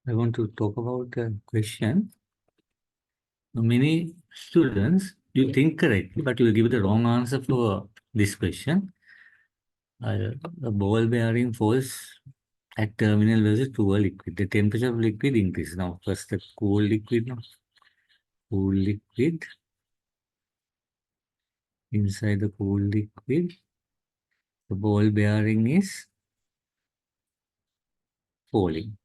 I want to talk about a question. Many students, you think correctly, but you will give the wrong answer for this question. The ball bearing falls at terminal versus cool liquid. The temperature of liquid increases. Now, first the cool liquid, now. Cool liquid. Inside the cool liquid, the ball bearing is falling.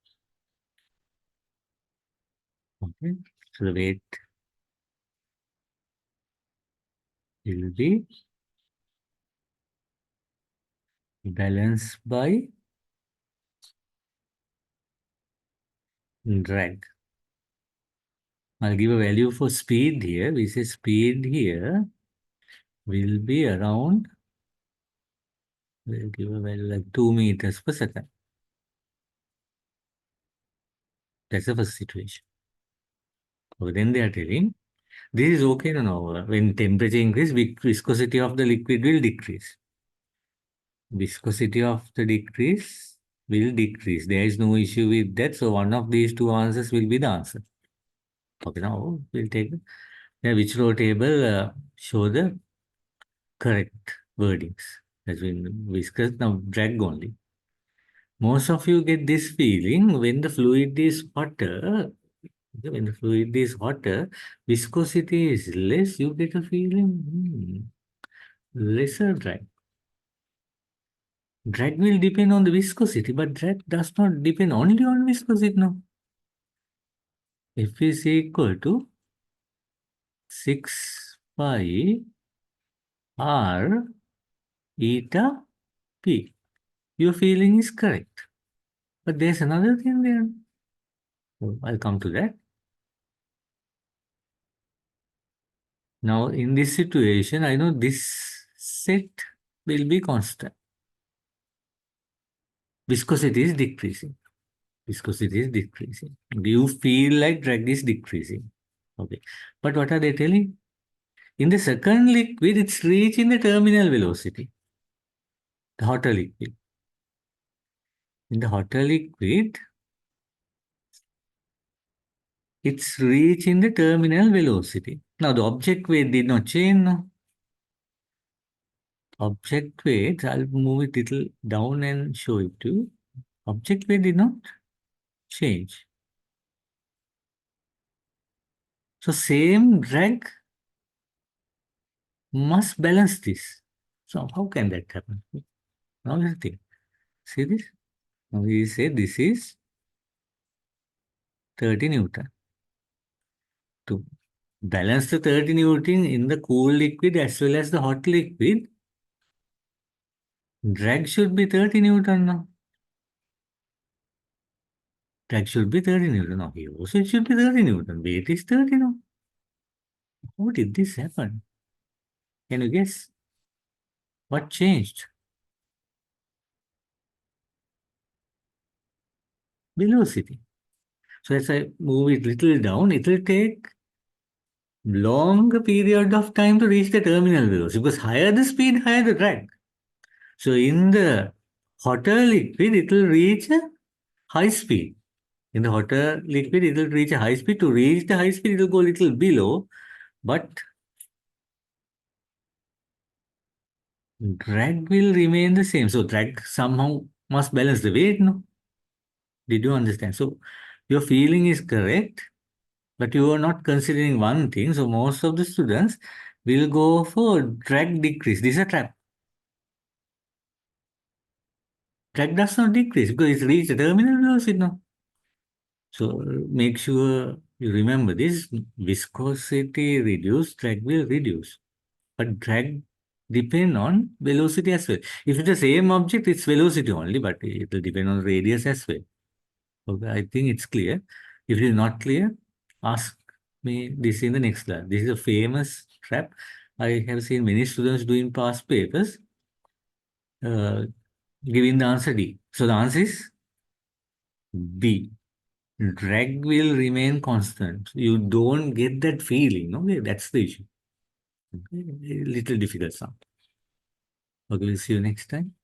Okay, so the weight will be balanced by drag. I'll give a value for speed here. We say speed here will be around, we'll give a value like 2 meters per second. That's the first situation. So then they are telling, this is okay to know. When temperature increases, viscosity of the liquid will decrease. Viscosity of the decrease will decrease. There is no issue with that. So one of these two answers will be the answer. Okay, now we'll take which row table show the correct wordings. Has been viscous, now drag only. Most of you get this feeling when the fluid is hotter. When the fluid is hotter, viscosity is less. You get a feeling lesser drag. Drag will depend on the viscosity, but drag does not depend only on viscosity. No. F is equal to 6 pi r eta p. Your feeling is correct. But there's another thing there. So I'll come to that. Now, in this situation, I know this set will be constant. Viscosity is decreasing. Viscosity is decreasing. You feel like drag is decreasing. Okay. But what are they telling? In the second liquid, it's reaching the terminal velocity. The hotter liquid. In the hotter liquid, it's reaching the terminal velocity. Now, the object weight did not change. No? Object weight, I'll move it a little down and show it to you. Object weight did not change. So same drag must balance this. So how can that happen? Now let's think. See this? Now we say this is 30 Newton. To balance the 30 Newton in the cool liquid as well as the hot liquid, drag should be 30 Newton now. Drag should be 30 Newton. Now here also it should be 30 Newton. Weight is 30 now. How did this happen? Can you guess? What changed? Velocity. So as I move it little down, it will take longer period of time to reach the terminal velocity because higher the speed, higher the drag. So in the hotter liquid, it will reach a high speed. In the hotter liquid, it will reach a high speed. To reach the high speed, it will go a little below, but drag will remain the same. So drag somehow must balance the weight, no? Did you understand? So your feeling is correct, but you are not considering one thing. So most of the students will go for drag decrease. This is a trap. Drag does not decrease because it's reached the terminal velocity now. So make sure you remember this. Viscosity reduce, drag will reduce. But drag depend on velocity as well. If it's the same object, it's velocity only, but it will depend on radius as well. Okay, I think it's clear. If it is not clear, ask me this in the next class. This is a famous trap. I have seen many students doing past papers giving the answer D. So the answer is B. Drag will remain constant. You don't get that feeling. Okay, that's the issue. Okay? A little difficult sound. Okay, we'll see you next time.